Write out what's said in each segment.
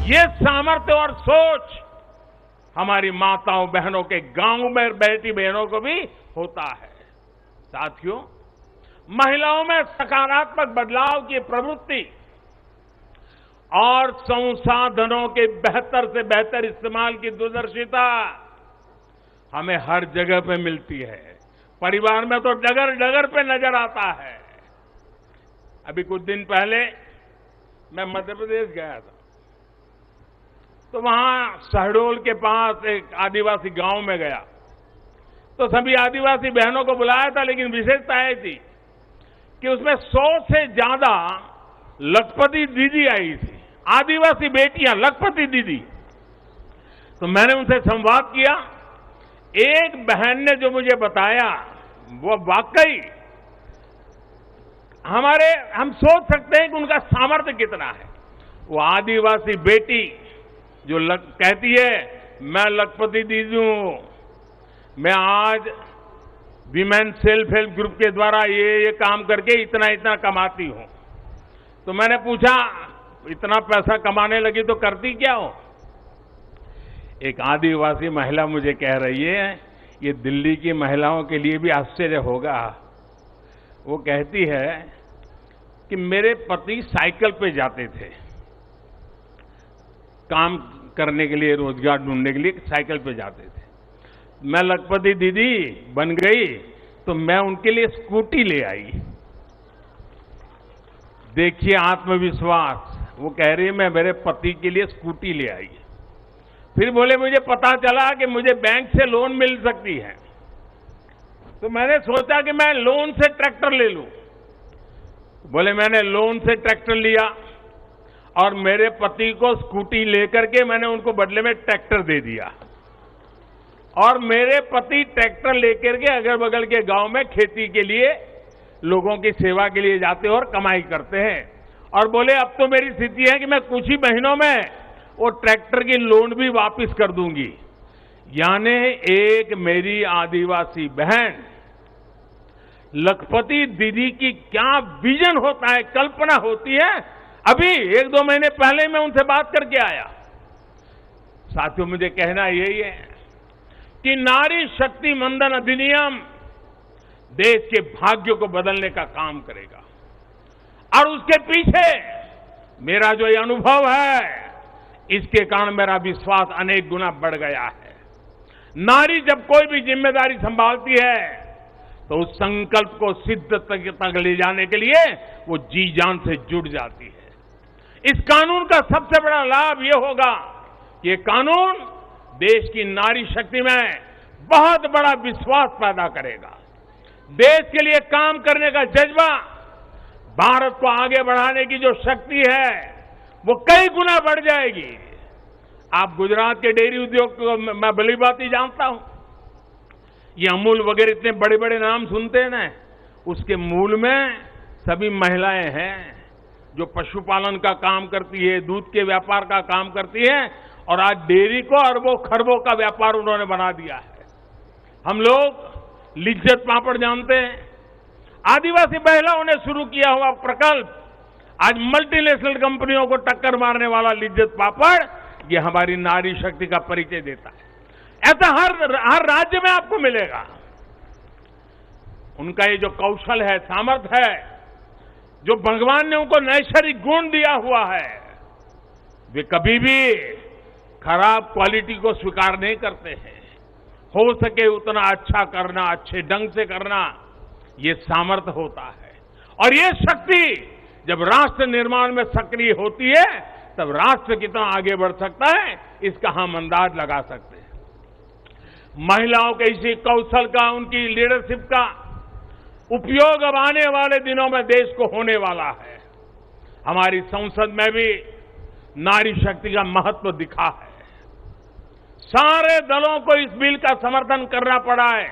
ये सामर्थ्य और सोच हमारी माताओं बहनों के गांव में बैठी बहनों को भी होता है। साथियों, महिलाओं में सकारात्मक बदलाव की प्रवृत्ति और संसाधनों के बेहतर से बेहतर इस्तेमाल की दूरदर्शिता हमें हर जगह पे मिलती है। परिवार में तो डगर डगर पे नजर आता है। अभी कुछ दिन पहले मैं मध्य प्रदेश गया था, तो वहां शहडोल के पास एक आदिवासी गांव में गया, तो सभी आदिवासी बहनों को बुलाया था, लेकिन विशेषता यह थी कि उसमें 100 से ज्यादा लखपति दीदी आई थी, आदिवासी बेटियां लखपति दीदी। तो मैंने उनसे संवाद किया। एक बहन ने जो मुझे बताया वो वाकई हम सोच सकते हैं कि उनका सामर्थ्य कितना है। वो आदिवासी बेटी जो कहती है, मैं लखपति दीदी हूं, मैं आज विमेन सेल्फ हेल्प ग्रुप के द्वारा ये काम करके इतना इतना कमाती हूं। तो मैंने पूछा, इतना पैसा कमाने लगी तो करती क्या हो? एक आदिवासी महिला मुझे कह रही है, ये दिल्ली की महिलाओं के लिए भी आश्चर्य होगा। वो कहती है कि मेरे पति साइकिल पे जाते थे, काम करने के लिए, रोजगार ढूंढने के लिए साइकिल पे जाते थे। मैं लखपति दीदी बन गई तो मैं उनके लिए स्कूटी ले आई। देखिए आत्मविश्वास। वो कह रही है मैं मेरे पति के लिए स्कूटी ले आई। फिर बोले मुझे पता चला कि मुझे बैंक से लोन मिल सकती है, तो मैंने सोचा कि मैं लोन से ट्रैक्टर ले लूं। बोले मैंने लोन से ट्रैक्टर लिया और मेरे पति को स्कूटी लेकर के मैंने उनको बदले में ट्रैक्टर दे दिया, और मेरे पति ट्रैक्टर लेकर के अगल बगल के गांव में खेती के लिए लोगों की सेवा के लिए जाते हैं और कमाई करते हैं। और बोले अब तो मेरी स्थिति है कि मैं कुछ ही महीनों में वो ट्रैक्टर की लोन भी वापस कर दूंगी। यानी एक मेरी आदिवासी बहन लखपति दीदी की क्या विजन होता है, कल्पना होती है। अभी 1-2 महीने पहले मैं उनसे बात करके आया। साथियों, मुझे कहना यही है कि नारी शक्ति मंदन अधिनियम देश के भाग्य को बदलने का काम करेगा, और उसके पीछे मेरा जो ये अनुभव है, इसके कारण मेरा विश्वास अनेक गुना बढ़ गया है। नारी जब कोई भी जिम्मेदारी संभालती है तो उस संकल्प को सिद्ध तक ले जाने के लिए वो जी जान से जुड़ जाती है। इस कानून का सबसे बड़ा लाभ ये होगा कि ये कानून देश की नारी शक्ति में बहुत बड़ा विश्वास पैदा करेगा। देश के लिए काम करने का जज्बा, भारत को आगे बढ़ाने की जो शक्ति है वो कई गुना बढ़ जाएगी। आप गुजरात के डेयरी उद्योग को मैं भली बात ही जानता हूं। ये अमूल वगैरह इतने बड़े बड़े नाम सुनते हैं ना, उसके मूल में सभी महिलाएं हैं जो पशुपालन का काम करती है, दूध के व्यापार का काम करती है, और आज डेयरी को अरबों खरबों का व्यापार उन्होंने बना दिया है। हम लोग लिज्जत पापड़ जानते हैं, आदिवासी महिलाओं ने शुरू किया हुआ प्रकल्प आज मल्टीनेशनल कंपनियों को टक्कर मारने वाला लिज्जत पापड़, ये हमारी नारी शक्ति का परिचय देता है। ऐसा हर राज्य में आपको मिलेगा। उनका ये जो कौशल है, सामर्थ्य है, जो भगवान ने उनको नैसर्गिक गुण दिया हुआ है, वे कभी भी खराब क्वालिटी को स्वीकार नहीं करते हैं। हो सके उतना अच्छा करना, अच्छे ढंग से करना, ये सामर्थ्य होता है। और ये शक्ति जब राष्ट्र निर्माण में सक्रिय होती है, तब राष्ट्र कितना आगे बढ़ सकता है, इसका हम अंदाज लगा सकते हैं। महिलाओं के इसी कौशल का, उनकी लीडरशिप का उपयोग अब आने वाले दिनों में देश को होने वाला है। हमारी संसद में भी नारी शक्ति का महत्व दिखा है। सारे दलों को इस बिल का समर्थन करना पड़ा है।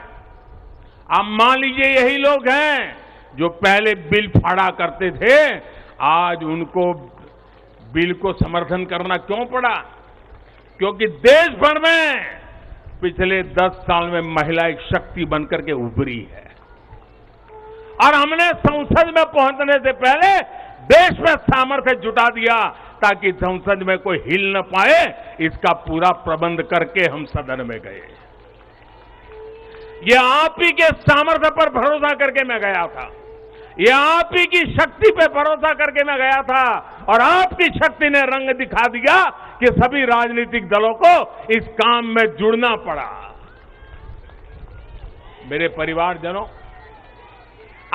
आप मान लीजिए यही लोग हैं जो पहले बिल फाड़ा करते थे, आज उनको बिल को समर्थन करना क्यों पड़ा? क्योंकि देश भर में पिछले 10 साल में महिला एक शक्ति बनकर के उभरी है, और हमने संसद में पहुंचने से पहले देश में सामर्थ्य जुटा दिया। ताकि संसद में कोई हिल न पाए, इसका पूरा प्रबंध करके हम सदन में गए। ये आप ही के सामर्थ्य पर भरोसा करके मैं गया था, ये आप ही की शक्ति पे भरोसा करके मैं गया था, और आपकी शक्ति ने रंग दिखा दिया कि सभी राजनीतिक दलों को इस काम में जुड़ना पड़ा। मेरे परिवारजनों,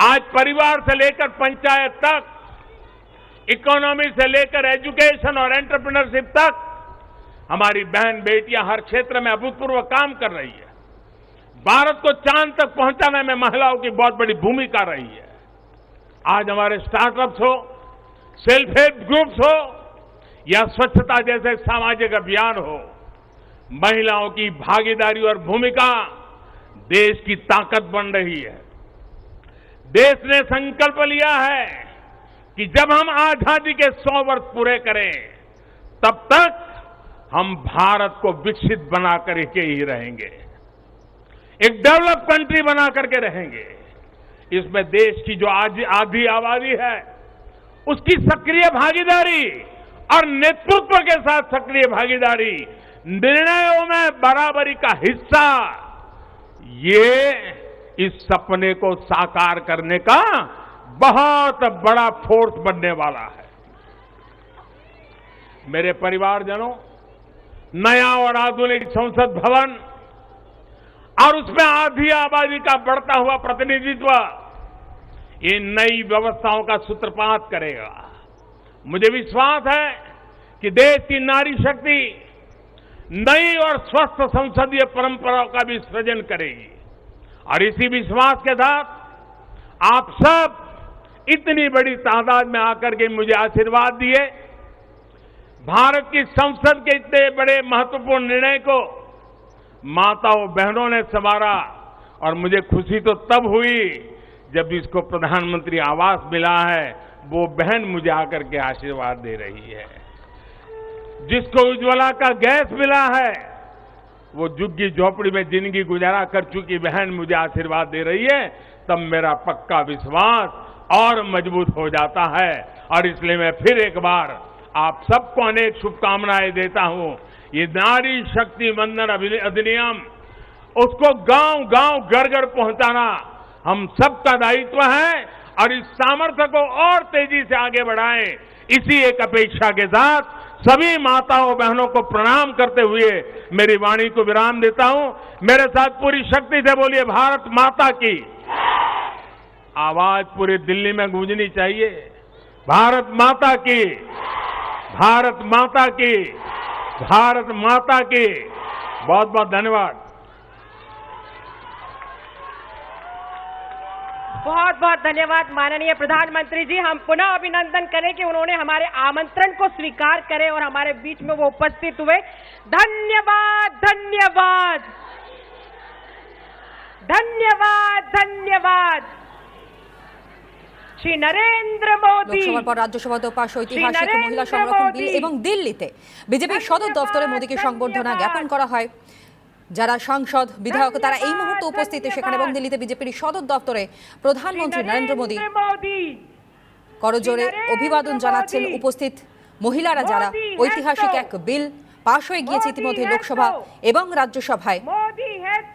आज परिवार से लेकर पंचायत तक, इकोनॉमी से लेकर एजुकेशन और एंटरप्रेन्योरशिप तक, हमारी बहन बेटियां हर क्षेत्र में अभूतपूर्व काम कर रही है। भारत को चांद तक पहुंचाने में महिलाओं की बहुत बड़ी भूमिका रही है। आज हमारे स्टार्टअप्स हो, सेल्फ हेल्प ग्रुप्स हो, या स्वच्छता जैसे सामाजिक अभियान हो, महिलाओं की भागीदारी और भूमिका देश की ताकत बन रही है। देश ने संकल्प लिया है कि जब हम आजादी के 100 वर्ष पूरे करें, तब तक हम भारत को विकसित बना करके ही रहेंगे, एक डेवलप कंट्री बना करके रहेंगे। इसमें देश की जो आज आधी आबादी है, उसकी सक्रिय भागीदारी और नेतृत्व के साथ सक्रिय भागीदारी, निर्णयों में बराबरी का हिस्सा, ये इस सपने को साकार करने का बहुत बड़ा फोर्स बनने वाला है। मेरे परिवारजनों, नया और आधुनिक संसद भवन और उसमें आधी आबादी का बढ़ता हुआ प्रतिनिधित्व, ये नई व्यवस्थाओं का सूत्रपात करेगा। मुझे विश्वास है कि देश की नारी शक्ति नई और स्वस्थ संसदीय परंपराओं का भी सृजन करेगी। और इसी विश्वास के साथ आप सब इतनी बड़ी तादाद में आकर के मुझे आशीर्वाद दिए। भारत की संसद के इतने बड़े महत्वपूर्ण निर्णय को माताओं बहनों ने संवारा, और मुझे खुशी तो तब हुई जब इसको प्रधानमंत्री आवास मिला है, वो बहन मुझे आकर के आशीर्वाद दे रही है। जिसको उज्ज्वला का गैस मिला है, वो झुग्गी झोपड़ी में जिंदगी गुजारा कर चुकी बहन मुझे आशीर्वाद दे रही है, तब मेरा पक्का विश्वास और मजबूत हो जाता है। और इसलिए मैं फिर एक बार आप सबको अनेक शुभकामनाएं देता हूं। ये नारी शक्ति वंदन अधिनियम, उसको गांव गांव घर घर पहुंचाना हम सबका दायित्व है, और इस सामर्थ्य को और तेजी से आगे बढ़ाएं। इसी एक अपेक्षा के साथ सभी माताओं बहनों को प्रणाम करते हुए मेरी वाणी को विराम देता हूं। मेरे साथ पूरी शक्ति से बोलिए, भारत माता की। आवाज पूरी दिल्ली में गूंजनी चाहिए, भारत माता की, भारत माता की, भारत माता की। बहुत बहुत धन्यवाद। बहुत बहुत धन्यवाद माननीय प्रधानमंत्री जी। हम पुनः अभिनंदन करें कि उन्होंने हमारे आमंत्रण को स्वीकार करे और हमारे बीच में वो उपस्थित हुए। धन्यवाद, धन्यवाद, धन्यवाद, धन्यवाद। श्री नरेंद्र मोदी। लोकसभाর পর রাজ্যসভাতেও পাশ ঐতিহাসিক মহিলা সংরক্ষণ বিল এবং দিল্লিতে বিজেপির সদর দফতরে মোদীকে সংবর্ধনা জ্ঞাপন করা হয়। যারা সাংসদ বিধায়ক তারা এই মুহূর্তে উপস্থিত সেখানে, এবং দিল্লিতে বিজেপির সদর দফতরে প্রধানমন্ত্রী নরেন্দ্র মোদী করজোড়ে অভিবাদন জানাচ্ছেন উপস্থিত মহিলারা, যারা ঐতিহাসিক এক বিল পাশ হয়ে গিয়েছে ইতিমধ্যে লোকসভা এবং রাজ্যসভায়,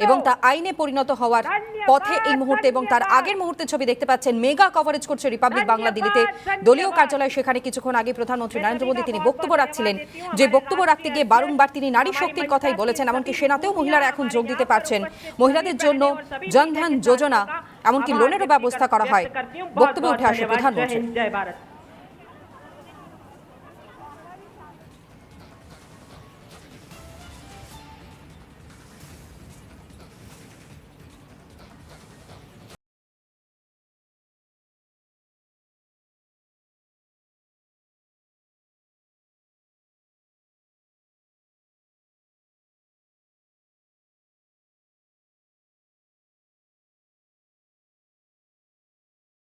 এবং তা আইনে পরিণত হওয়ার পথে এই মুহূর্তে। এবং তার আগের মুহূর্তে ছবি দেখতে পাচ্ছেন, মেগা কভারেজ করছে রিপাবলিক বাংলা দিল্লিতে দলীয় কার্যালয়। সেখানে কিছুক্ষণ আগে প্রধানমন্ত্রী নরেন্দ্র মোদী তিনি বক্তব্য রাখছিলেন, যে বক্তব্য রাখতে গিয়ে বারংবার তিনি নারী শক্তির কথাই বলেছেন। এমনকি সেনাতেও মহিলারা এখন যোগ দিতে পারছেন, মহিলাদের জন্য জনধন যোজনা এমনকি লোনেরও ব্যবস্থা করা হয়। বক্তব্যে উঠে আসে প্রধানমন্ত্রী।